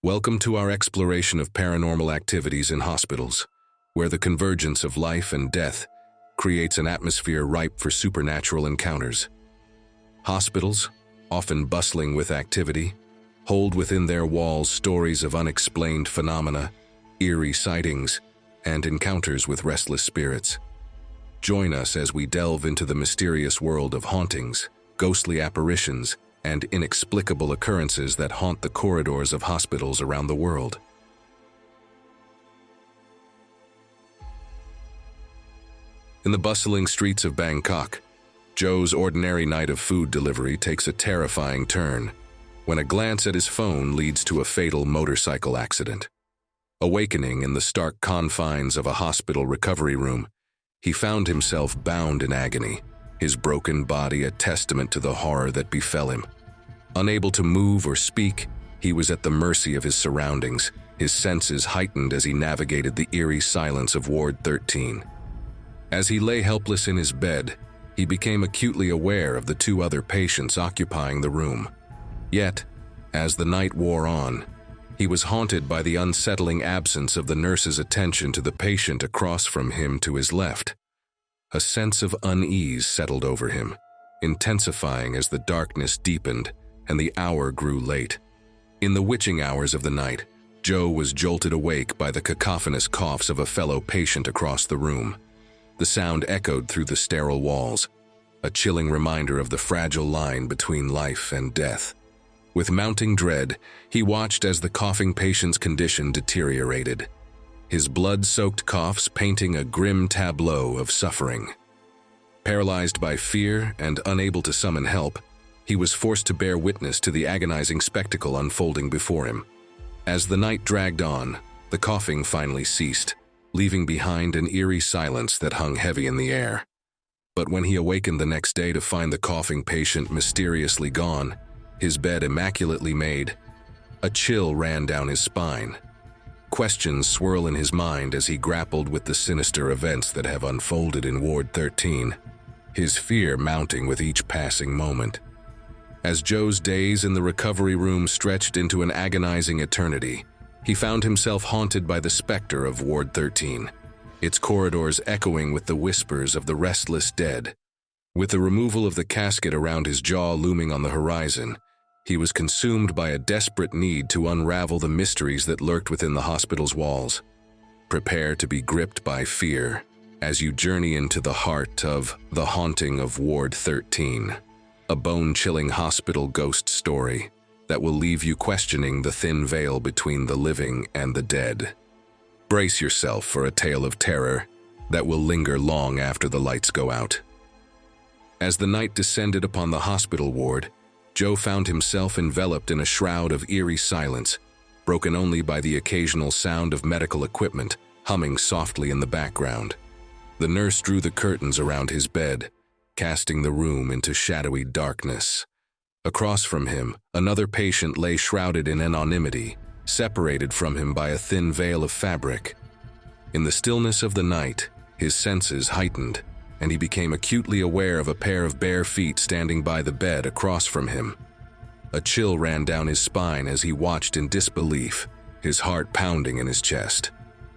Welcome to our exploration of paranormal activities in hospitals, where the convergence of life and death creates an atmosphere ripe for supernatural encounters. Hospitals, often bustling with activity, hold within their walls stories of unexplained phenomena, eerie sightings, and encounters with restless spirits. Join us as we delve into the mysterious world of hauntings, ghostly apparitions, and inexplicable occurrences that haunt the corridors of hospitals around the world. In the bustling streets of Bangkok, Joe's ordinary night of food delivery takes a terrifying turn when a glance at his phone leads to a fatal motorcycle accident. Awakening in the stark confines of a hospital recovery room, he found himself bound in agony, his broken body a testament to the horror that befell him. Unable to move or speak, he was at the mercy of his surroundings, his senses heightened as he navigated the eerie silence of Ward 13. As he lay helpless in his bed, he became acutely aware of the two other patients occupying the room. Yet, as the night wore on, he was haunted by the unsettling absence of the nurse's attention to the patient across from him to his left. A sense of unease settled over him, intensifying as the darkness deepened and the hour grew late. In the witching hours of the night, Joe was jolted awake by the cacophonous coughs of a fellow patient across the room. The sound echoed through the sterile walls, a chilling reminder of the fragile line between life and death. With mounting dread, he watched as the coughing patient's condition deteriorated, his blood-soaked coughs painting a grim tableau of suffering. Paralyzed by fear and unable to summon help, he was forced to bear witness to the agonizing spectacle unfolding before him. As the night dragged on, the coughing finally ceased, leaving behind an eerie silence that hung heavy in the air. But when he awakened the next day to find the coughing patient mysteriously gone, his bed immaculately made, a chill ran down his spine. Questions swirl in his mind as he grappled with the sinister events that have unfolded in Ward 13, his fear mounting with each passing moment. As Joe's days in the recovery room stretched into an agonizing eternity, he found himself haunted by the specter of Ward 13, its corridors echoing with the whispers of the restless dead. With the removal of the casket around his jaw looming on the horizon, he was consumed by a desperate need to unravel the mysteries that lurked within the hospital's walls. Prepare to be gripped by fear as you journey into the heart of The Haunting of Ward 13. A bone-chilling hospital ghost story that will leave you questioning the thin veil between the living and the dead. Brace yourself for a tale of terror that will linger long after the lights go out. As the night descended upon the hospital ward, Joe found himself enveloped in a shroud of eerie silence, broken only by the occasional sound of medical equipment humming softly in the background. The nurse drew the curtains around his bed, casting the room into shadowy darkness. Across from him, another patient lay shrouded in anonymity, separated from him by a thin veil of fabric. In the stillness of the night, his senses heightened, and he became acutely aware of a pair of bare feet standing by the bed across from him. A chill ran down his spine as he watched in disbelief, his heart pounding in his chest.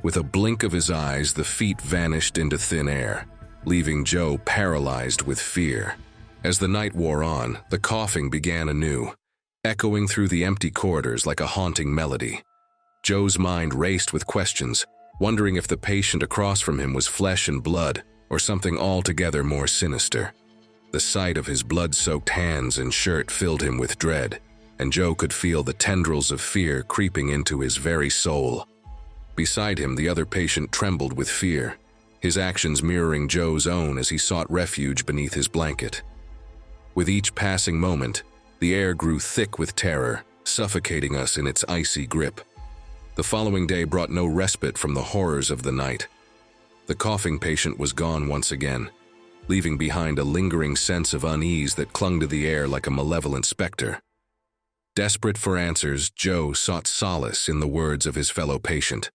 With a blink of his eyes, the feet vanished into thin air, leaving Joe paralyzed with fear. As the night wore on, the coughing began anew, echoing through the empty corridors like a haunting melody. Joe's mind raced with questions, wondering if the patient across from him was flesh and blood or something altogether more sinister. The sight of his blood-soaked hands and shirt filled him with dread, and Joe could feel the tendrils of fear creeping into his very soul. Beside him, the other patient trembled with fear, his actions mirroring Joe's own as he sought refuge beneath his blanket. With each passing moment, the air grew thick with terror, suffocating us in its icy grip. The following day brought no respite from the horrors of the night. The coughing patient was gone once again, leaving behind a lingering sense of unease that clung to the air like a malevolent specter. Desperate for answers, Joe sought solace in the words of his fellow patient,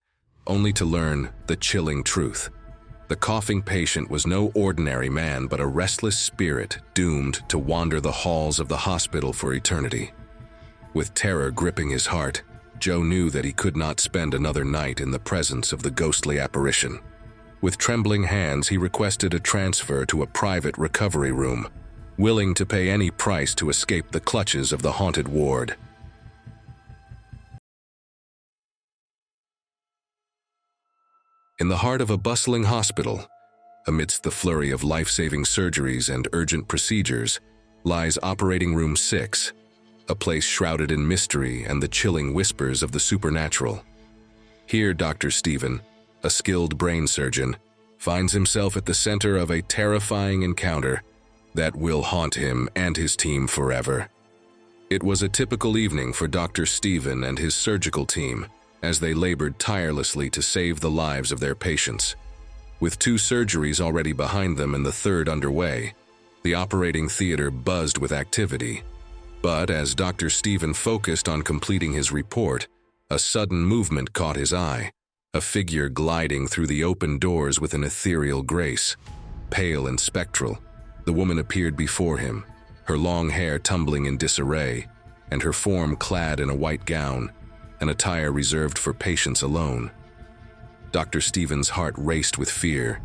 only to learn the chilling truth. The coughing patient was no ordinary man, but a restless spirit doomed to wander the halls of the hospital for eternity. With terror gripping his heart, Joe knew that he could not spend another night in the presence of the ghostly apparition. With trembling hands, he requested a transfer to a private recovery room, willing to pay any price to escape the clutches of the haunted ward. In the heart of a bustling hospital, amidst the flurry of life-saving surgeries and urgent procedures, lies Operating Room 6, a place shrouded in mystery and the chilling whispers of the supernatural. Here, Dr. Stephen, a skilled brain surgeon, finds himself at the center of a terrifying encounter that will haunt him and his team forever. It was a typical evening for Dr. Stephen and his surgical team as they labored tirelessly to save the lives of their patients. With 2 surgeries already behind them and the 3rd underway, the operating theater buzzed with activity. But as Dr. Stephen focused on completing his report, a sudden movement caught his eye, a figure gliding through the open doors with an ethereal grace. Pale and spectral, the woman appeared before him, her long hair tumbling in disarray, and her form clad in a white gown, an attire reserved for patients alone. Dr. Stephen's heart raced with fear,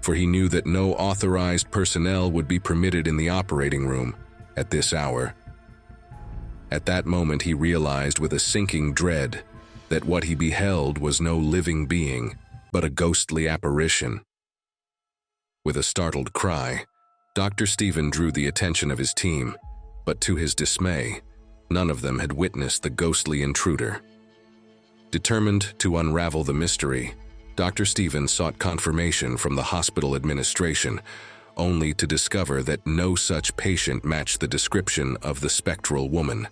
for he knew that no authorized personnel would be permitted in the operating room at this hour. At that moment, he realized with a sinking dread that what he beheld was no living being, but a ghostly apparition. With a startled cry, Dr. Stephen drew the attention of his team, but to his dismay, none of them had witnessed the ghostly intruder. Determined to unravel the mystery, Dr. Stephen sought confirmation from the hospital administration, only to discover that no such patient matched the description of the spectral woman.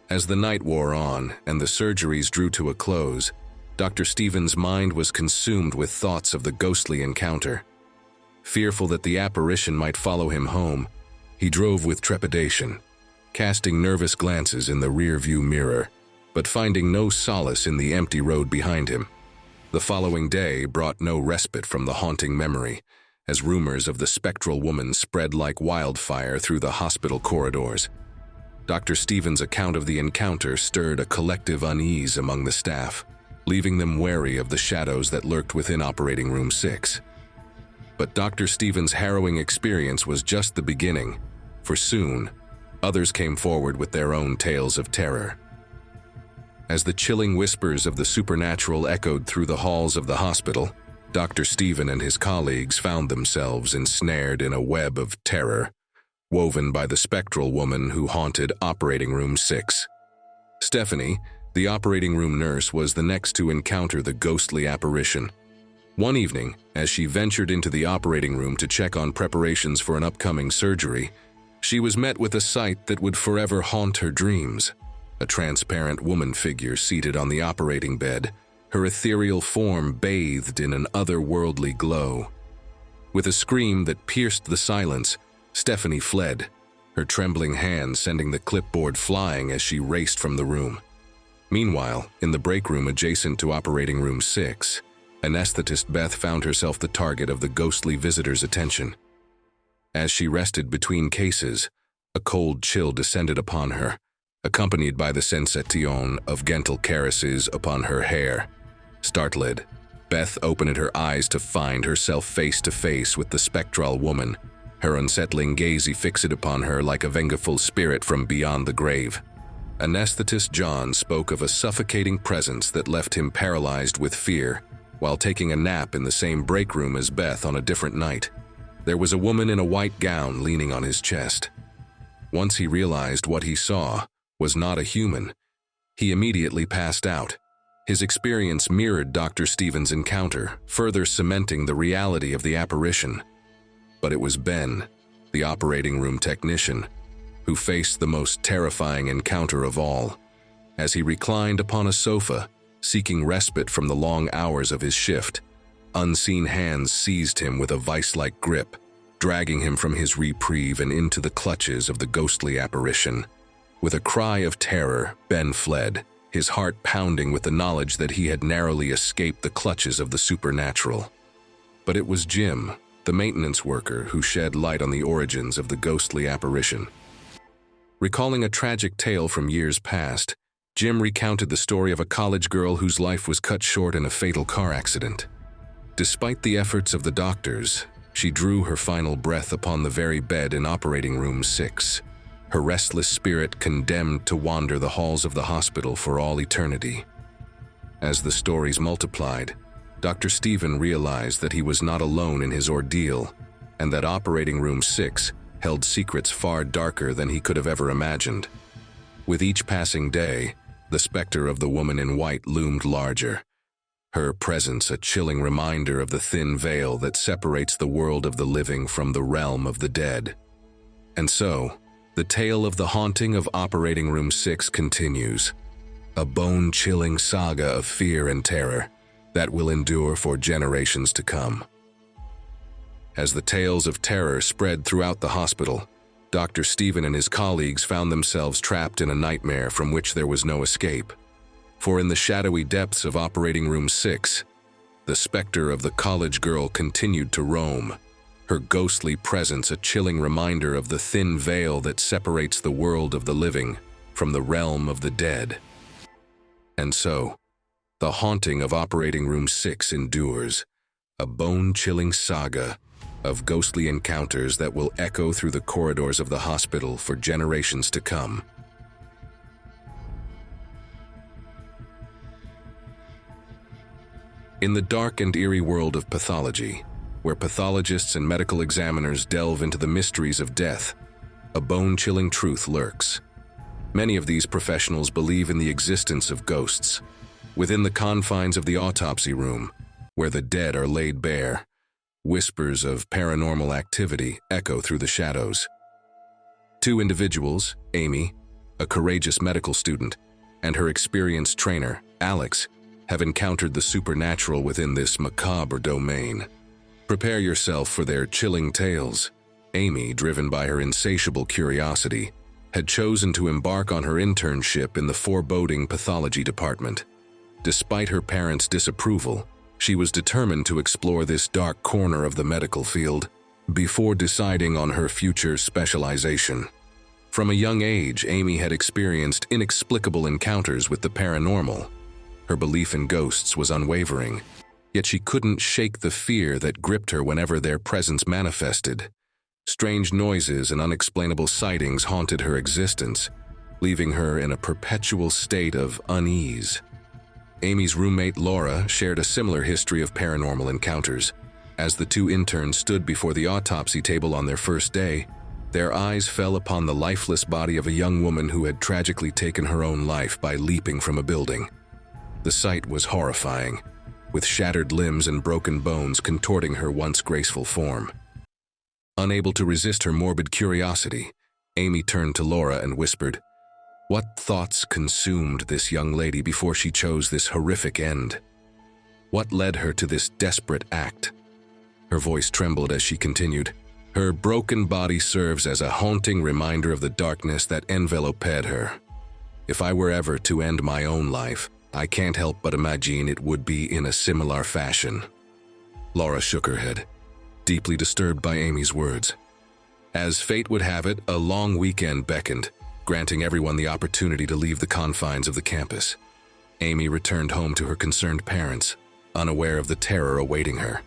As the night wore on and the surgeries drew to a close, Dr. Stephen's mind was consumed with thoughts of the ghostly encounter. Fearful that the apparition might follow him home, he drove with trepidation, casting nervous glances in the rear-view mirror, but finding no solace in the empty road behind him. The following day brought no respite from the haunting memory, as rumors of the spectral woman spread like wildfire through the hospital corridors. Dr. Stephen's account of the encounter stirred a collective unease among the staff, leaving them wary of the shadows that lurked within Operating Room 6. But Dr. Stephen's harrowing experience was just the beginning, for soon, others came forward with their own tales of terror. As the chilling whispers of the supernatural echoed through the halls of the hospital, Dr. Stephen and his colleagues found themselves ensnared in a web of terror, woven by the spectral woman who haunted Operating Room 6. Stephanie, the operating room nurse, was the next to encounter the ghostly apparition. One evening, as she ventured into the operating room to check on preparations for an upcoming surgery, she was met with a sight that would forever haunt her dreams. A transparent woman figure seated on the operating bed, her ethereal form bathed in an otherworldly glow. With a scream that pierced the silence, Stephanie fled, her trembling hand sending the clipboard flying as she raced from the room. Meanwhile, in the break room adjacent to Operating Room 6, anesthetist Beth found herself the target of the ghostly visitor's attention. As she rested between cases, a cold chill descended upon her, accompanied by the sensation of gentle caresses upon her hair. Startled, Beth opened her eyes to find herself face to face with the spectral woman, her unsettling gaze fixed upon her like a vengeful spirit from beyond the grave. Anesthetist John spoke of a suffocating presence that left him paralyzed with fear, while taking a nap in the same break room as Beth on a different night. There was a woman in a white gown leaning on his chest. Once he realized what he saw was not a human, he immediately passed out. His experience mirrored Dr. Stephen's encounter, further cementing the reality of the apparition. But it was Ben, the operating room technician, who faced the most terrifying encounter of all. As he reclined upon a sofa, seeking respite from the long hours of his shift, unseen hands seized him with a vice-like grip, dragging him from his reprieve and into the clutches of the ghostly apparition. With a cry of terror, Ben fled, his heart pounding with the knowledge that he had narrowly escaped the clutches of the supernatural. But it was Jim, the maintenance worker, who shed light on the origins of the ghostly apparition. Recalling a tragic tale from years past, Jim recounted the story of a college girl whose life was cut short in a fatal car accident. Despite the efforts of the doctors, she drew her final breath upon the very bed in operating room 6, her restless spirit condemned to wander the halls of the hospital for all eternity. As the stories multiplied, Dr. Stephen realized that he was not alone in his ordeal, and that operating room 6 held secrets far darker than he could have ever imagined. With each passing day, the specter of the woman in white loomed larger, her presence a chilling reminder of the thin veil that separates the world of the living from the realm of the dead. And so, the tale of the haunting of operating room 6 continues, a bone-chilling saga of fear and terror that will endure for generations to come. As the tales of terror spread throughout the hospital, Dr. Stephen and his colleagues found themselves trapped in a nightmare from which there was no escape. For in the shadowy depths of operating room 6, the specter of the college girl continued to roam, her ghostly presence a chilling reminder of the thin veil that separates the world of the living from the realm of the dead. And so, the haunting of operating room 6 endures, a bone-chilling saga of ghostly encounters that will echo through the corridors of the hospital for generations to come. In the dark and eerie world of pathology, where pathologists and medical examiners delve into the mysteries of death, a bone-chilling truth lurks. Many of these professionals believe in the existence of ghosts. Within the confines of the autopsy room, where the dead are laid bare, whispers of paranormal activity echo through the shadows. Two individuals, Amy, a courageous medical student, and her experienced trainer, Alex, have encountered the supernatural within this macabre domain. Prepare yourself for their chilling tales. Amy, driven by her insatiable curiosity, had chosen to embark on her internship in the foreboding pathology department. Despite her parents' disapproval, she was determined to explore this dark corner of the medical field before deciding on her future specialization. From a young age, Amy had experienced inexplicable encounters with the paranormal. Her belief in ghosts was unwavering, yet she couldn't shake the fear that gripped her whenever their presence manifested. Strange noises and unexplainable sightings haunted her existence, leaving her in a perpetual state of unease. Amy's roommate Laura shared a similar history of paranormal encounters. As the two interns stood before the autopsy table on their first day, their eyes fell upon the lifeless body of a young woman who had tragically taken her own life by leaping from a building. The sight was horrifying, with shattered limbs and broken bones contorting her once graceful form. Unable to resist her morbid curiosity, Amy turned to Laura and whispered, "What thoughts consumed this young lady before she chose this horrific end? What led her to this desperate act?" Her voice trembled as she continued, "Her broken body serves as a haunting reminder of the darkness that enveloped her. If I were ever to end my own life, I can't help but imagine it would be in a similar fashion." Laura shook her head, deeply disturbed by Amy's words. As fate would have it, a long weekend beckoned, granting everyone the opportunity to leave the confines of the campus. Amy returned home to her concerned parents, unaware of the terror awaiting her.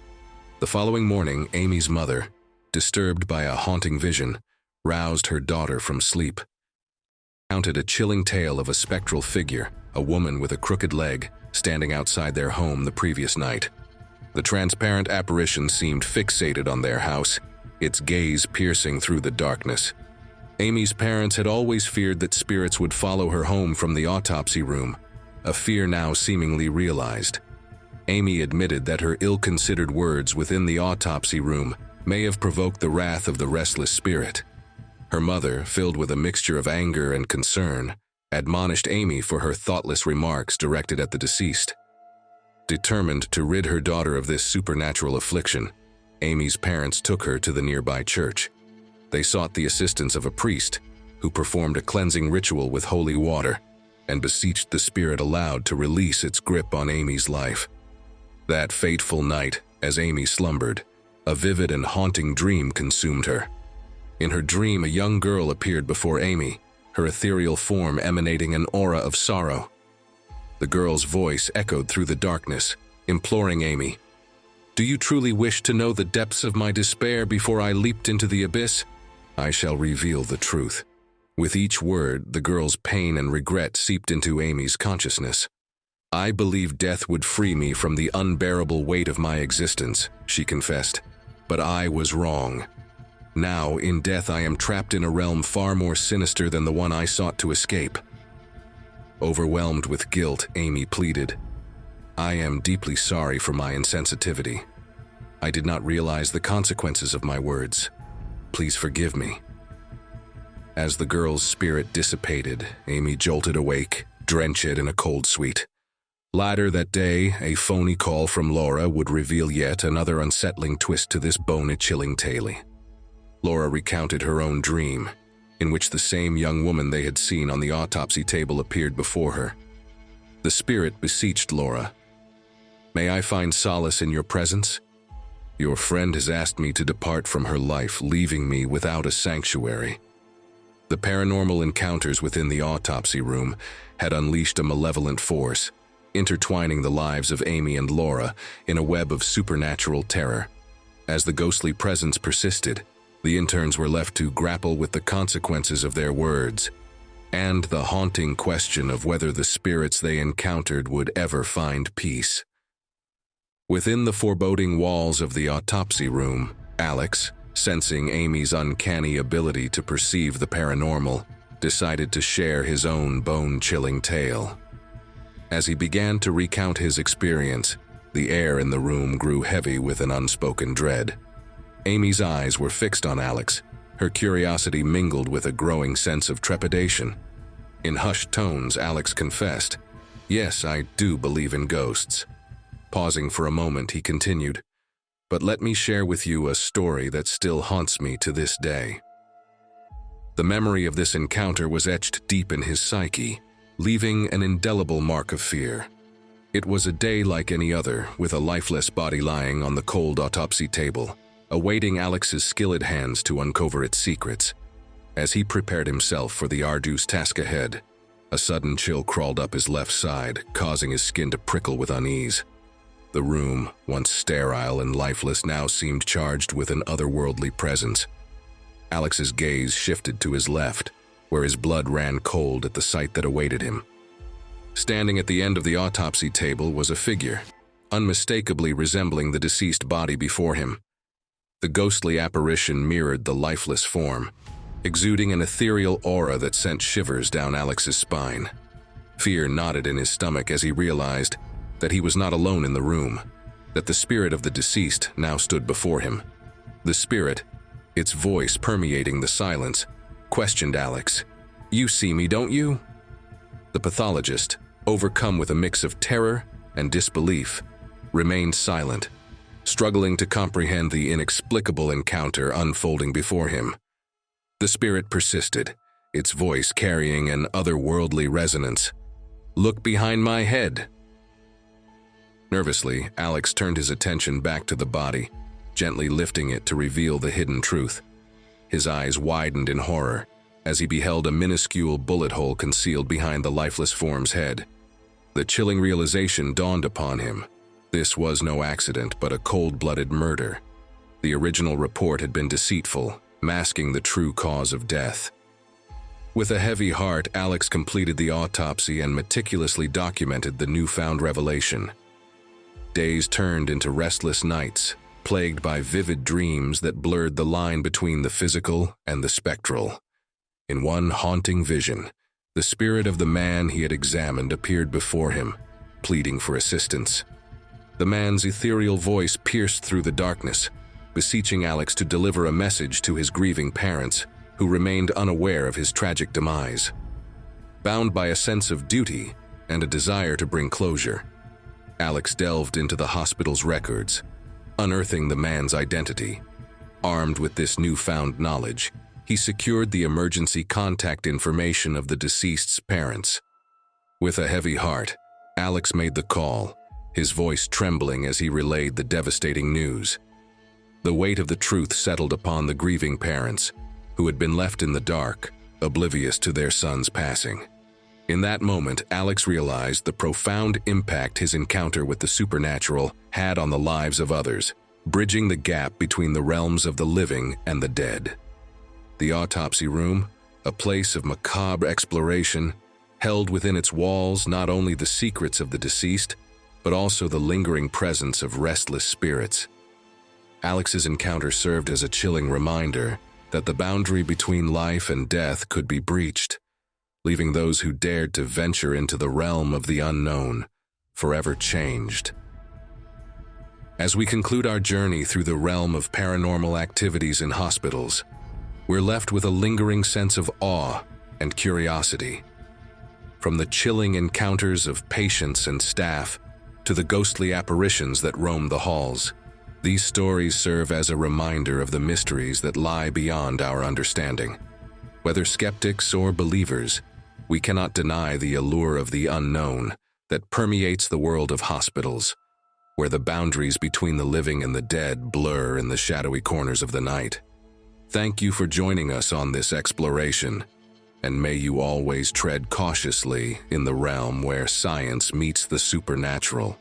The following morning, Amy's mother, disturbed by a haunting vision, roused her daughter from sleep. Counted a chilling tale of a spectral figure, a woman with a crooked leg, standing outside their home the previous night. The transparent apparition seemed fixated on their house, its gaze piercing through the darkness. Amy's parents had always feared that spirits would follow her home from the autopsy room, a fear now seemingly realized. Amy admitted that her ill-considered words within the autopsy room may have provoked the wrath of the restless spirit. Her mother, filled with a mixture of anger and concern, admonished Amy for her thoughtless remarks directed at the deceased. Determined to rid her daughter of this supernatural affliction, Amy's parents took her to the nearby church. They sought the assistance of a priest, who performed a cleansing ritual with holy water, and beseeched the spirit aloud to release its grip on Amy's life. That fateful night, as Amy slumbered, a vivid and haunting dream consumed her. In her dream, a young girl appeared before Amy, her ethereal form emanating an aura of sorrow. The girl's voice echoed through the darkness, imploring Amy, "Do you truly wish to know the depths of my despair before I leaped into the abyss? I shall reveal the truth." With each word, the girl's pain and regret seeped into Amy's consciousness. "I believed death would free me from the unbearable weight of my existence," she confessed, "but I was wrong. Now, in death, I am trapped in a realm far more sinister than the one I sought to escape." Overwhelmed with guilt, Amy pleaded, "I am deeply sorry for my insensitivity. I did not realize the consequences of my words. Please forgive me." As the girl's spirit dissipated, Amy jolted awake, drenched in a cold sweat. Later that day, a phony call from Laura would reveal yet another unsettling twist to this bone-chilling tale. Laura recounted her own dream, in which the same young woman they had seen on the autopsy table appeared before her. The spirit beseeched Laura, "May I find solace in your presence? Your friend has asked me to depart from her life, leaving me without a sanctuary." The paranormal encounters within the autopsy room had unleashed a malevolent force, intertwining the lives of Amy and Laura in a web of supernatural terror. As the ghostly presence persisted, the interns were left to grapple with the consequences of their words, and the haunting question of whether the spirits they encountered would ever find peace. Within the foreboding walls of the autopsy room, Alex, sensing Amy's uncanny ability to perceive the paranormal, decided to share his own bone-chilling tale. As he began to recount his experience, the air in the room grew heavy with an unspoken dread. Amy's eyes were fixed on Alex, her curiosity mingled with a growing sense of trepidation. In hushed tones, Alex confessed, "Yes, I do believe in ghosts." Pausing for a moment, he continued, "But let me share with you a story that still haunts me to this day." The memory of this encounter was etched deep in his psyche, leaving an indelible mark of fear. It was a day like any other, with a lifeless body lying on the cold autopsy table, awaiting Alex's skilled hands to uncover its secrets. As he prepared himself for the arduous task ahead, a sudden chill crawled up his left side, causing his skin to prickle with unease. The room, once sterile and lifeless, now seemed charged with an otherworldly presence. Alex's gaze shifted to his left, where his blood ran cold at the sight that awaited him. Standing at the end of the autopsy table was a figure, unmistakably resembling the deceased body before him. The ghostly apparition mirrored the lifeless form, exuding an ethereal aura that sent shivers down Alex's spine. Fear knotted in his stomach as he realized that he was not alone in the room, that the spirit of the deceased now stood before him. The spirit, its voice permeating the silence, questioned Alex, "You see me, don't you?" The pathologist, overcome with a mix of terror and disbelief, remained silent, struggling to comprehend the inexplicable encounter unfolding before him. The spirit persisted, its voice carrying an otherworldly resonance. "Look behind my head." Nervously, Alex turned his attention back to the body, gently lifting it to reveal the hidden truth. His eyes widened in horror as he beheld a minuscule bullet hole concealed behind the lifeless form's head. The chilling realization dawned upon him. This was no accident, but a cold-blooded murder. The original report had been deceitful, masking the true cause of death. With a heavy heart, Alex completed the autopsy and meticulously documented the newfound revelation. Days turned into restless nights, plagued by vivid dreams that blurred the line between the physical and the spectral. In one haunting vision, the spirit of the man he had examined appeared before him, pleading for assistance. The man's ethereal voice pierced through the darkness, beseeching Alex to deliver a message to his grieving parents, who remained unaware of his tragic demise. Bound by a sense of duty and a desire to bring closure, Alex delved into the hospital's records, unearthing the man's identity. Armed with this newfound knowledge, he secured the emergency contact information of the deceased's parents. With a heavy heart, Alex made the call, his voice trembling as he relayed the devastating news. The weight of the truth settled upon the grieving parents, who had been left in the dark, oblivious to their son's passing. In that moment, Alex realized the profound impact his encounter with the supernatural had on the lives of others, bridging the gap between the realms of the living and the dead. The autopsy room, a place of macabre exploration, held within its walls not only the secrets of the deceased, but also the lingering presence of restless spirits. Alex's encounter served as a chilling reminder that the boundary between life and death could be breached, leaving those who dared to venture into the realm of the unknown forever changed. As we conclude our journey through the realm of paranormal activities in hospitals, we're left with a lingering sense of awe and curiosity. From the chilling encounters of patients and staff to the ghostly apparitions that roam the halls, these stories serve as a reminder of the mysteries that lie beyond our understanding. Whether skeptics or believers, we cannot deny the allure of the unknown that permeates the world of hospitals, where the boundaries between the living and the dead blur in the shadowy corners of the night. Thank you for joining us on this exploration, and may you always tread cautiously in the realm where science meets the supernatural.